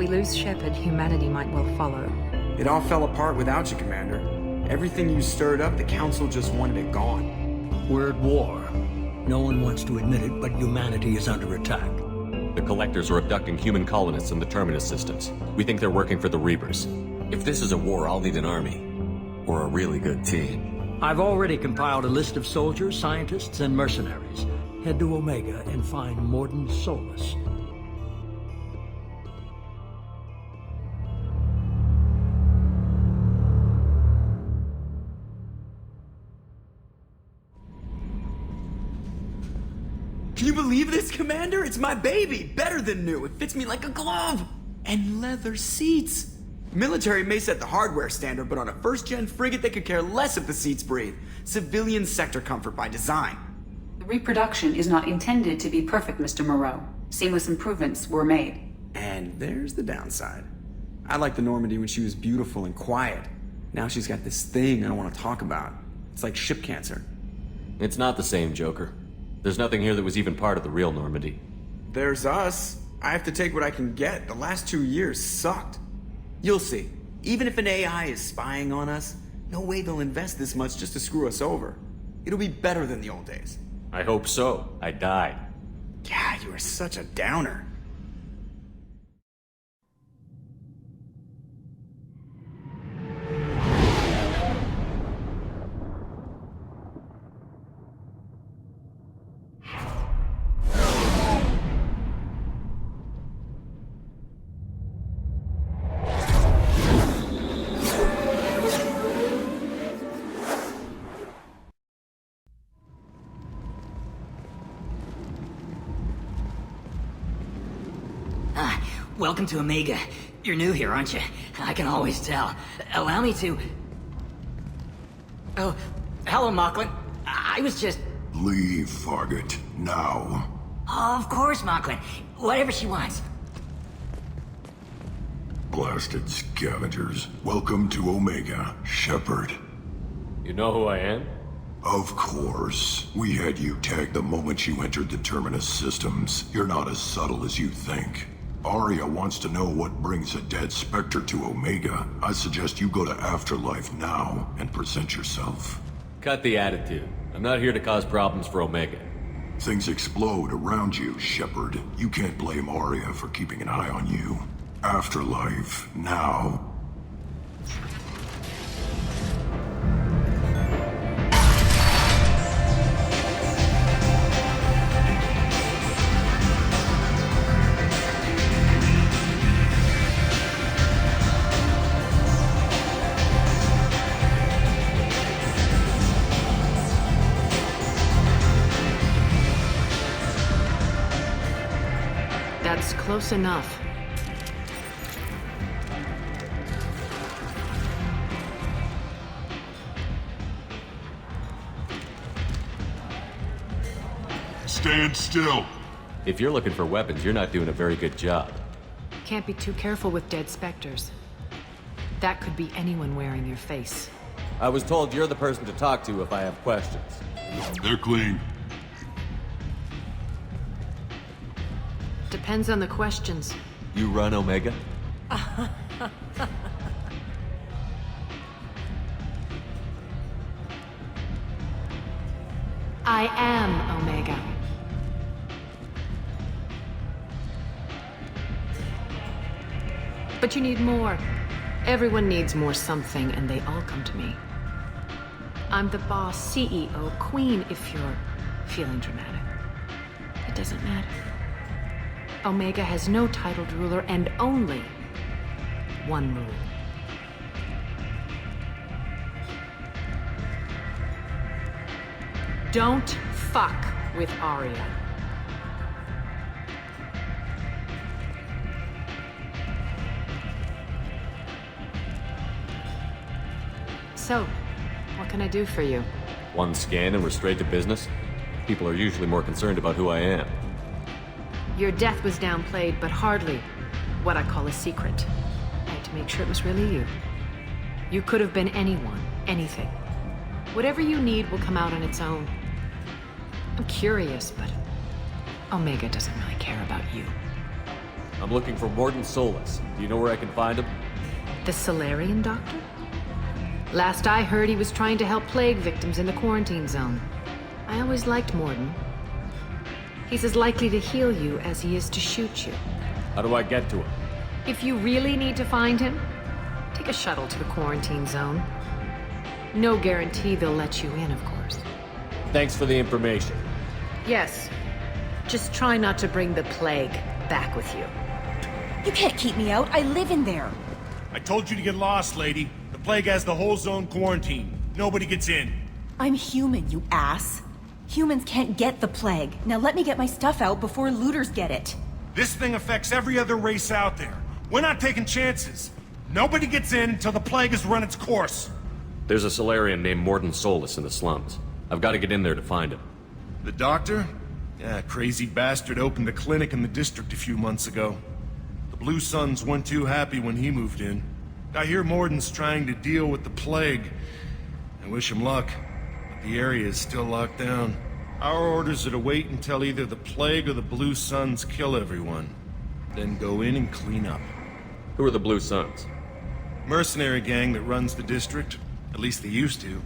we lose Shepard, humanity might well follow. It all fell apart without you, Commander. Everything you stirred up, the Council just wanted it gone. We're at war. No one wants to admit it, but humanity is under attack. The Collectors are abducting human colonists in the Terminus systems. We think they're working for the Reapers. If this is a war, I'll need an army. Or a really good team. I've already compiled a list of soldiers, scientists, and mercenaries. Head to Omega and find Mordin Solus. Can you believe this, Commander? It's my baby! Better than new. It fits me like a glove! And leather seats! Military may set the hardware standard, but on a first-gen frigate, they could care less if the seats breathe. Civilian sector comfort by design. The reproduction is not intended to be perfect, Mr. Moreau. Seamless improvements were made. And there's the downside. I liked the Normandy when she was beautiful and quiet. Now she's got this thing I don't want to talk about. It's like ship cancer. It's not the same, Joker. There's nothing here that was even part of the real Normandy. There's us. I have to take what I can get. The last 2 years sucked. You'll see. Even if an AI is spying on us, no way they'll invest this much just to screw us over. It'll be better than the old days. I hope so. I died. Yeah, you are such a downer. Welcome to Omega. You're new here, aren't you? I can always tell. Allow me to... Oh, hello, Mocklin. I was just... Leave, Fargate. Now. Of course, Mocklin. Whatever she wants. Blasted scavengers. Welcome to Omega, Shepard. You know who I am? Of course. We had you tagged the moment you entered the Terminus systems. You're not as subtle as you think. Aria wants to know what brings a dead Spectre to Omega. I suggest you go to Afterlife now and present yourself. Cut the attitude. I'm not here to cause problems for Omega. Things explode around you, Shepard. You can't blame Aria for keeping an eye on you. Afterlife now. That's close enough. Stand still. If you're looking for weapons, you're not doing a very good job. Can't be too careful with dead specters. That could be anyone wearing your face. I was told you're the person to talk to if I have questions. They're clean. Depends on the questions. You run Omega? I am Omega. But you need more. Everyone needs more something, and they all come to me. I'm the boss, CEO, queen, if you're feeling dramatic. It doesn't matter. Omega has no titled ruler and only one rule. Don't fuck with Aria. So, what can I do for you? One scan and we're straight to business? People are usually more concerned about who I am. Your death was downplayed, but hardly what I call a secret. I had to make sure it was really you. You could have been anyone, anything. Whatever you need will come out on its own. I'm curious, but Omega doesn't really care about you. I'm looking for Mordin Solus. Do you know where I can find him? The Salarian doctor? Last I heard, he was trying to help plague victims in the quarantine zone. I always liked Mordin. He's as likely to heal you as he is to shoot you. How do I get to him? If you really need to find him, take a shuttle to the quarantine zone. No guarantee they'll let you in, of course. Thanks for the information. Yes. Just try not to bring the plague back with you. You can't keep me out. I live in there. I told you to get lost, lady. The plague has the whole zone quarantined. Nobody gets in. I'm human, you ass. Humans can't get the plague. Now let me get my stuff out before looters get it. This thing affects every other race out there. We're not taking chances. Nobody gets in until the plague has run its course. There's a Salarian named Mordin Solus in the slums. I've got to get in there to find him. The doctor? Yeah, crazy bastard opened a clinic in the district a few months ago. The Blue Suns weren't too happy when he moved in. I hear Mordin's trying to deal with the plague. I wish him luck, but the area is still locked down. Our orders are to wait until either the plague or the Blue Suns kill everyone. Then go in and clean up. Who are the Blue Suns? Mercenary gang that runs the district. At least they used to.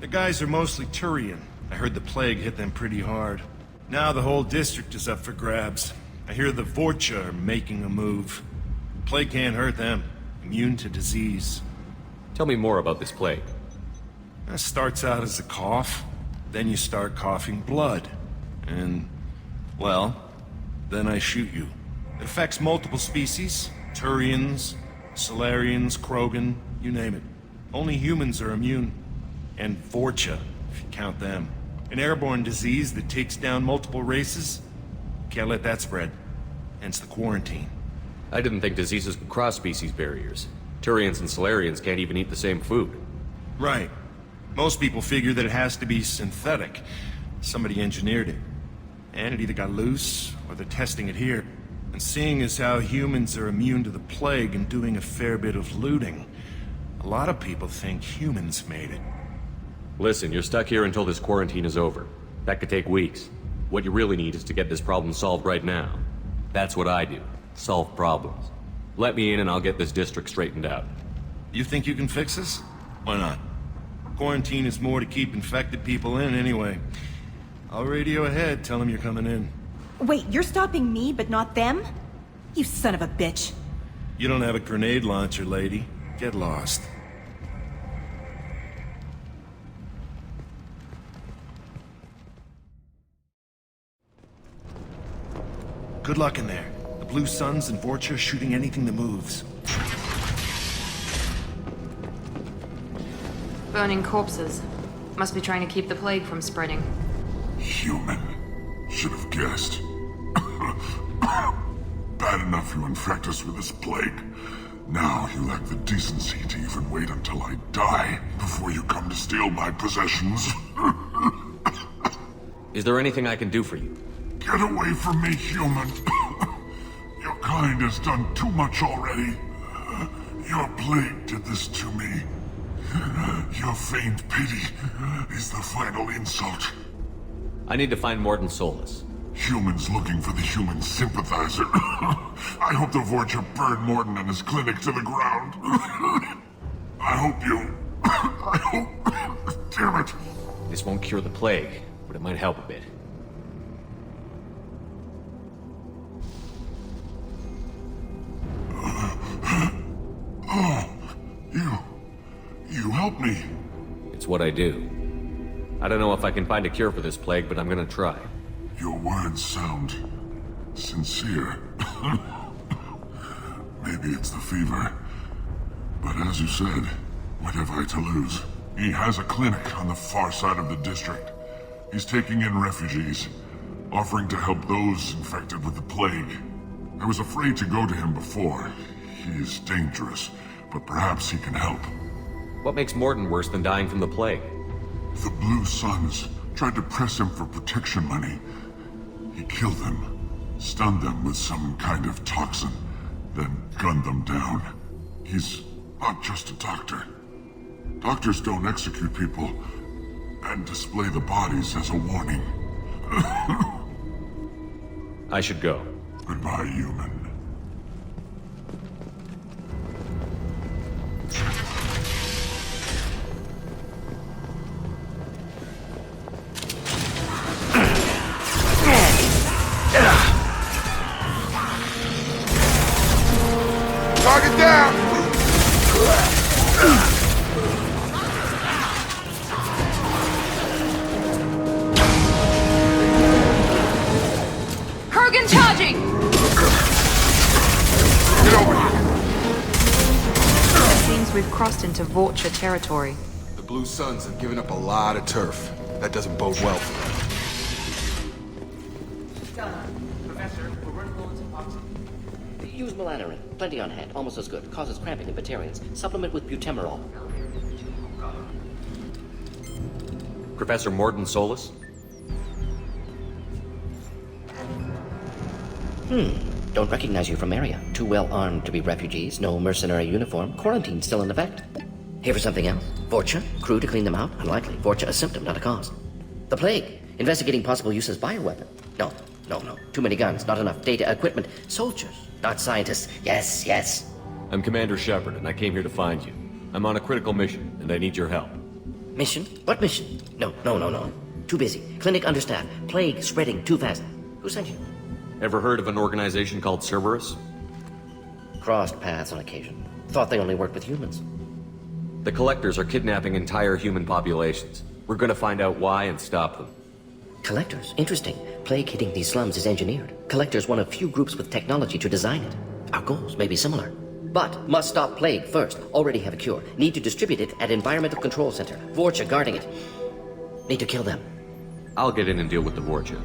The guys are mostly Turian. I heard the plague hit them pretty hard. Now the whole district is up for grabs. I hear the Vorcha are making a move. Plague can't hurt them. Immune to disease. Tell me more about this plague. It starts out as a cough. Then you start coughing blood. And, well, then I shoot you. It affects multiple species. Turians, Salarians, Krogan, you name it. Only humans are immune. And Vorcha, if you count them. An airborne disease that takes down multiple races. Can't let that spread. Hence the quarantine. I didn't think diseases could cross species barriers. Turians and Salarians can't even eat the same food. Right. Most people figure that it has to be synthetic. Somebody engineered it. And it either got loose, or they're testing it here. And seeing as how humans are immune to the plague and doing a fair bit of looting, a lot of people think humans made it. Listen, you're stuck here until this quarantine is over. That could take weeks. What you really need is to get this problem solved right now. That's what I do. Solve problems. Let me in and I'll get this district straightened out. You think you can fix this? Why not? Quarantine is more to keep infected people in anyway. I'll radio ahead, tell them you're coming in. Wait, you're stopping me, but not them? You son of a bitch. You don't have a grenade launcher, lady. Get lost. Good luck in there. The Blue Suns and Vorcha are shooting anything that moves. Burning corpses. Must be trying to keep the plague from spreading. Human. Should have guessed. Bad enough you infect us with this plague. Now you lack the decency to even wait until I die before you come to steal my possessions. Is there anything I can do for you? Get away from me, human. Your kind has done too much already. Your plague did this to me. Your feigned pity is the final insult. I need to find Mordin Solus. Humans looking for the human sympathizer. I hope the Vorcha burned Mordin and his clinic to the ground. I hope... Damn it. This won't cure the plague, but it might help a bit. You helped me. It's what I do. I don't know if I can find a cure for this plague, but I'm gonna try. Your words sound sincere. Maybe it's the fever. But as you said, what have I to lose? He has a clinic on the far side of the district. He's taking in refugees, offering to help those infected with the plague. I was afraid to go to him before. He is dangerous, but perhaps he can help. What makes Mordin worse than dying from the plague? The Blue Suns tried to press him for protection money. He killed them, stunned them with some kind of toxin, then gunned them down. He's not just a doctor. Doctors don't execute people and display the bodies as a warning. I should go. Goodbye, human. crossed into Vulture territory. The Blue Suns have given up a lot of turf. That doesn't bode well for them. Use melanorin. Plenty on hand. Almost as good. Causes cramping in Batarians. Supplement with butemerol. Professor Mordin Solus? Don't recognize you from area. Too well armed to be refugees. No mercenary uniform. Quarantine still in effect. Here for something else? Vorcha? Crew to clean them out? Unlikely. Vorcha a symptom, not a cause. The plague. Investigating possible use as bioweapon. No. Too many guns. Not enough data, equipment. Soldiers. Not scientists. Yes. I'm Commander Shepard, and I came here to find you. I'm on a critical mission, and I need your help. Mission? What mission? No. Too busy. Clinic understaffed. Plague spreading too fast. Who sent you? Ever heard of an organization called Cerberus? Crossed paths on occasion. Thought they only worked with humans. The Collectors are kidnapping entire human populations. We're gonna find out why and stop them. Collectors? Interesting. Plague hitting these slums is engineered. Collectors one of few groups with technology to design it. Our goals may be similar. But must stop plague first. Already have a cure. Need to distribute it at Environmental Control Center. Vorcha guarding it. Need to kill them. I'll get in and deal with the Vorcha.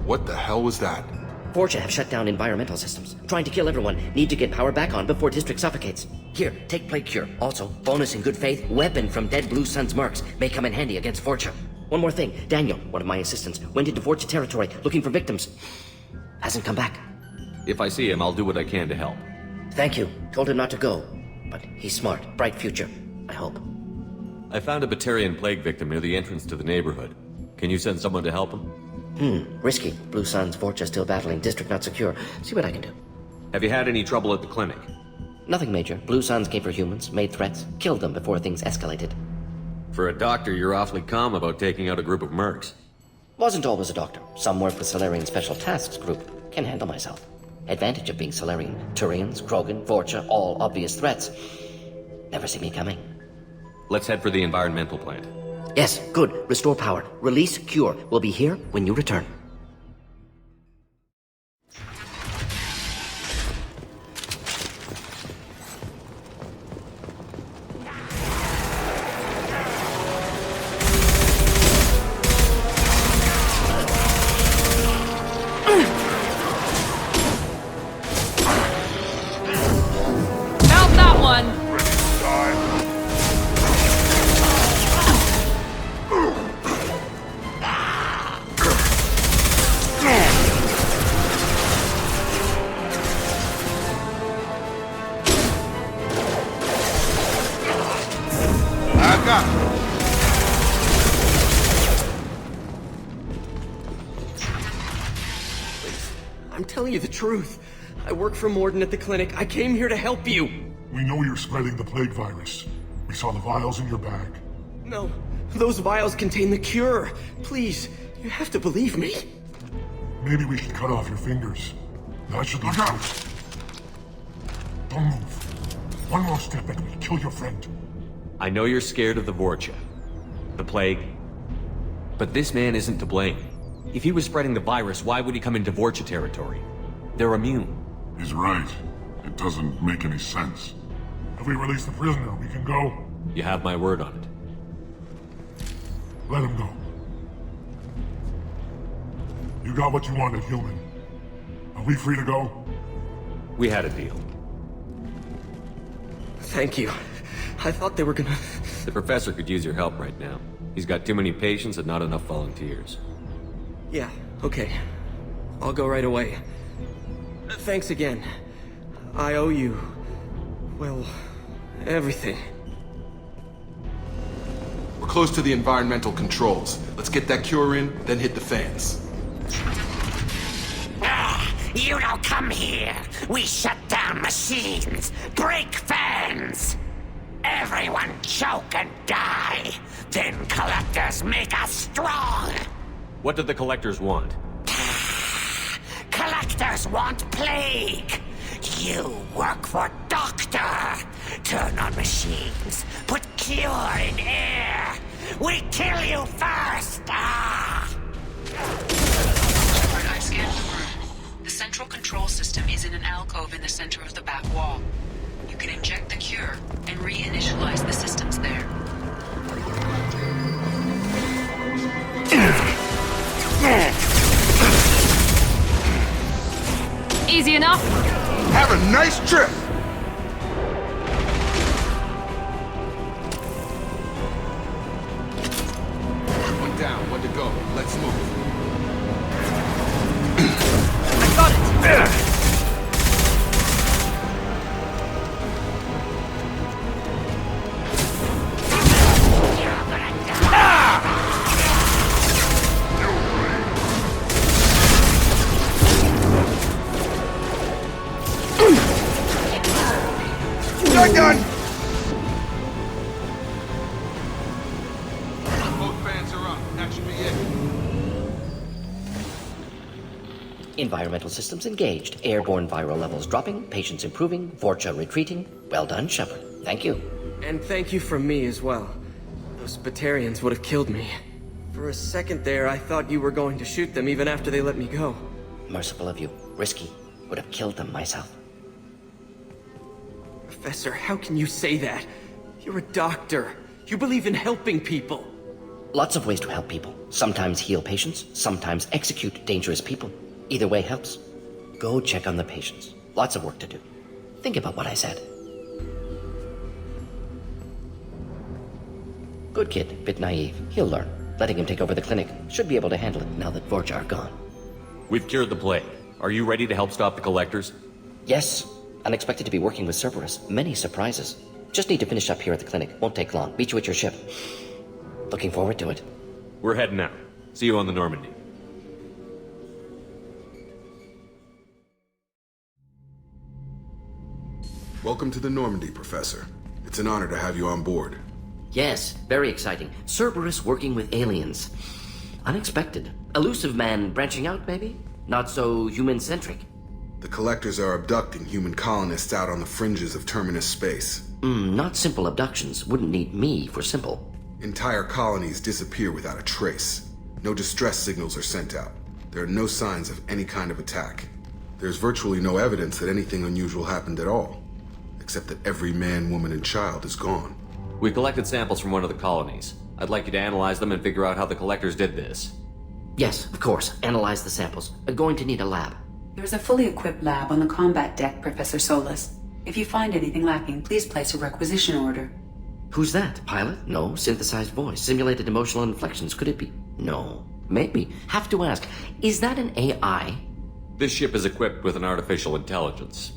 What the hell was that? Vorcha have shut down environmental systems. Trying to kill everyone. Need to get power back on before district suffocates. Here, take plague cure. Also, bonus in good faith, weapon from dead Blue Sun's mercs. May come in handy against Vorcha. One more thing. Daniel, one of my assistants, went into Vorcha territory looking for victims. Hasn't come back. If I see him, I'll do what I can to help. Thank you. Told him not to go. But he's smart. Bright future. I hope. I found a Batarian plague victim near the entrance to the neighborhood. Can you send someone to help him? Risky. Blue Suns, Vorcha still battling, district not secure. See what I can do. Have you had any trouble at the clinic? Nothing major. Blue Suns came for humans, made threats, killed them before things escalated. For a doctor, you're awfully calm about taking out a group of mercs. Wasn't always a doctor. Some work with Salarian Special Tasks Group. Can handle myself. Advantage of being Salarian. Turians, Krogan, Vorcha, all obvious threats. Never see me coming. Let's head for the environmental plant. Yes, good. Restore power. Release cure. We'll be here when you return. Found that one! I'm telling you the truth. I work for Mordin at the clinic. I came here to help you. We know you're spreading the plague virus. We saw the vials in your bag. No, those vials contain the cure. Please, you have to believe me. Maybe we should cut off your fingers. That should look out. Don't move. One more step and we'll kill your friend. I know you're scared of the Vorcha, the plague, but this man isn't to blame. If he was spreading the virus, why would he come into Vorcha territory? They're immune. He's right. It doesn't make any sense. If we release the prisoner, we can go. You have my word on it. Let him go. You got what you wanted, human. Are we free to go? We had a deal. Thank you. I thought they were gonna... The professor could use your help right now. He's got too many patients and not enough volunteers. Yeah, okay. I'll go right away. Thanks again. I owe you... well, everything. We're close to the environmental controls. Let's get that cure in, then hit the fans. You don't come here. We shut down machines, break fans. Everyone choke and die. Then collectors make us strong. What do the collectors want? Collectors want plague. You work for Doctor. Turn on machines. Put cure in air. We kill you first. Shepard, I've scanned the room. The central control system is in an alcove in the center of the back wall. You can inject the cure and reinitialize the systems there. Easy enough? Have a nice trip! One down, one to go. Let's move. I got it! You're done! Both fans are up. That should be it. Environmental systems engaged. Airborne viral levels dropping. Patients improving. Vorcha retreating. Well done, Shepard. Thank you. And thank you from me as well. Those Batarians would have killed me. For a second there, I thought you were going to shoot them even after they let me go. Merciful of you. Risky. Would have killed them myself. Professor, how can you say that? You're a doctor. You believe in helping people. Lots of ways to help people. Sometimes heal patients, sometimes execute dangerous people. Either way helps. Go check on the patients. Lots of work to do. Think about what I said. Good kid, bit naive. He'll learn. Letting him take over the clinic. Should be able to handle it now that Vorcha are gone. We've cured the plague. Are you ready to help stop the collectors? Yes. Unexpected to be working with Cerberus. Many surprises. Just need to finish up here at the clinic. Won't take long. Meet you at your ship. Looking forward to it. We're heading out. See you on the Normandy. Welcome to the Normandy, Professor. It's an honor to have you on board. Yes, very exciting. Cerberus working with aliens. Unexpected. Elusive man branching out, maybe? Not so human-centric. The Collectors are abducting human colonists out on the fringes of Terminus space. Not simple abductions. Wouldn't need me for simple. Entire colonies disappear without a trace. No distress signals are sent out. There are no signs of any kind of attack. There's virtually no evidence that anything unusual happened at all, except that every man, woman, and child is gone. We collected samples from one of the colonies. I'd like you to analyze them and figure out how the Collectors did this. Yes, of course. Analyze the samples. Going to need a lab. There's a fully equipped lab on the combat deck, Professor Solus. If you find anything lacking, please place a requisition order. Who's that? Pilot? No. Synthesized voice. Simulated emotional inflections. Could it be? No. Maybe. Have to ask. Is that an AI? This ship is equipped with an artificial intelligence.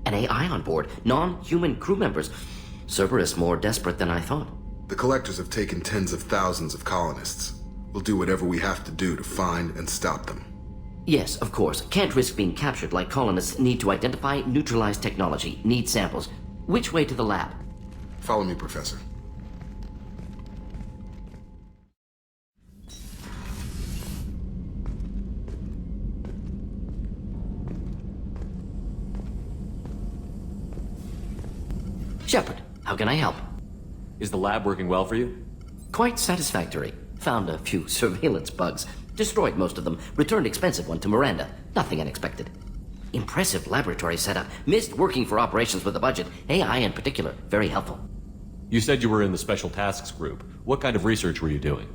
An AI on board? Non-human crew members? Cerberus more desperate than I thought. The Collectors have taken tens of thousands of colonists. We'll do whatever we have to do to find and stop them. Yes, of course. Can't risk being captured like colonists need to identify, neutralize technology, need samples. Which way to the lab? Follow me, Professor. Shepard, how can I help? Is the lab working well for you? Quite satisfactory. Found a few surveillance bugs. Destroyed most of them. Returned expensive one to Miranda. Nothing unexpected. Impressive laboratory setup. Missed working for operations with a budget. AI in particular. Very helpful. You said you were in the Special Tasks Group. What kind of research were you doing?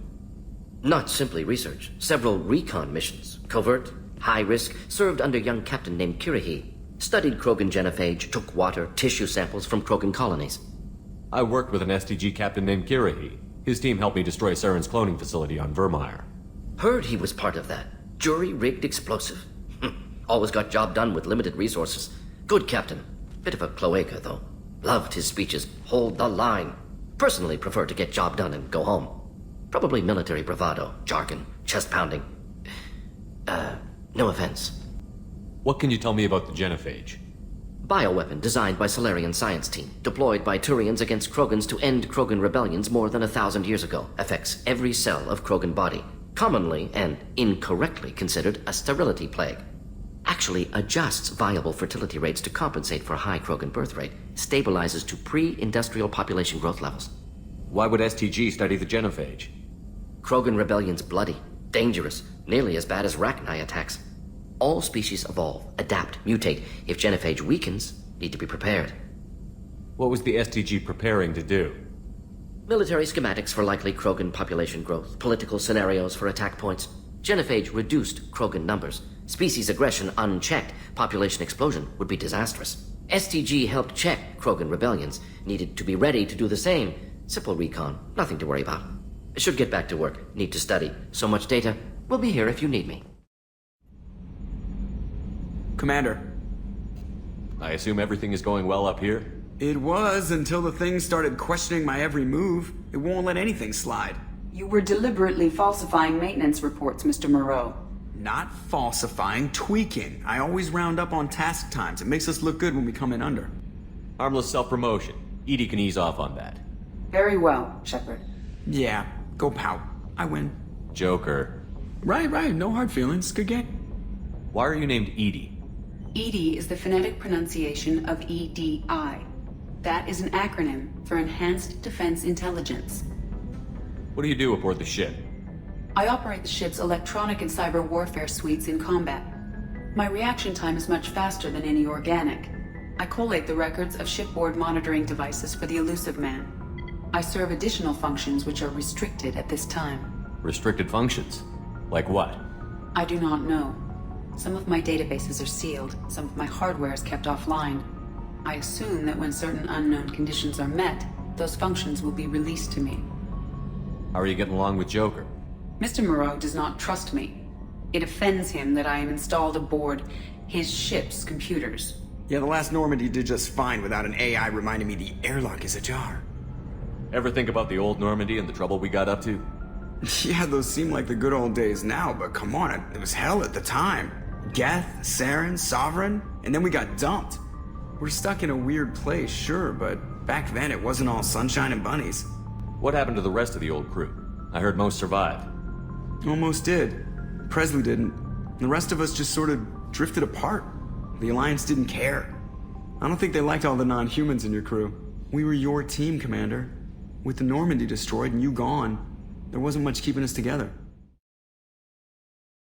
Not simply research. Several recon missions. Covert, high risk, served under a young captain named Kirahi. Studied Krogan genophage, took water, tissue samples from Krogan colonies. I worked with an STG captain named Kirahi. His team helped me destroy Saren's cloning facility on Vermeer. Heard he was part of that. Jury-rigged explosive. Always got job done with limited resources. Good captain. Bit of a cloaca, though. Loved his speeches. Hold the line. Personally prefer to get job done and go home. Probably military bravado, jargon, chest pounding. No offense. What can you tell me about the genophage? Bioweapon designed by Salarian science team, deployed by Turians against Krogans to end Krogan rebellions more than 1,000 years ago. Affects every cell of Krogan body. Commonly and incorrectly considered a sterility plague. Actually adjusts viable fertility rates to compensate for a high Krogan birth rate. Stabilizes to pre-industrial population growth levels. Why would STG study the genophage? Krogan rebellion's bloody, dangerous, nearly as bad as Rachni attacks. All species evolve, adapt, mutate. If genophage weakens, need to be prepared. What was the STG preparing to do? Military schematics for likely Krogan population growth, political scenarios for attack points. Genophage reduced Krogan numbers. Species aggression unchecked, population explosion would be disastrous. STG helped check Krogan rebellions, needed to be ready to do the same. Simple recon, nothing to worry about. Should get back to work, need to study. So much data, we'll be here if you need me. Commander. I assume everything is going well up here? It was until the thing started questioning my every move. It won't let anything slide. You were deliberately falsifying maintenance reports, Mr. Moreau. Not falsifying, tweaking. I always round up on task times. It makes us look good when we come in under. Harmless self-promotion. EDI can ease off on that. Very well, Shepard. Yeah, go pout. I win. Joker. Right, no hard feelings. Good game. Why are you named EDI? EDI is the phonetic pronunciation of EDI. That is an acronym for Enhanced Defense Intelligence. What do you do aboard the ship? I operate the ship's electronic and cyber warfare suites in combat. My reaction time is much faster than any organic. I collate the records of shipboard monitoring devices for the elusive man. I serve additional functions which are restricted at this time. Restricted functions? Like what? I do not know. Some of my databases are sealed, some of my hardware is kept offline. I assume that when certain unknown conditions are met, those functions will be released to me. How are you getting along with Joker? Mr. Moreau does not trust me. It offends him that I am installed aboard his ship's computers. Yeah, the last Normandy did just fine without an AI reminding me the airlock is ajar. Ever think about the old Normandy and the trouble we got up to? Yeah, those seem like the good old days now, but come on, it was hell at the time. Geth, Saren, Sovereign, and then we got dumped. We're stuck in a weird place, sure, but back then it wasn't all sunshine and bunnies. What happened to the rest of the old crew? I heard most survived. Almost did. Presley didn't. The rest of us just sort of drifted apart. The Alliance didn't care. I don't think they liked all the non-humans in your crew. We were your team, Commander. With the Normandy destroyed and you gone, there wasn't much keeping us together.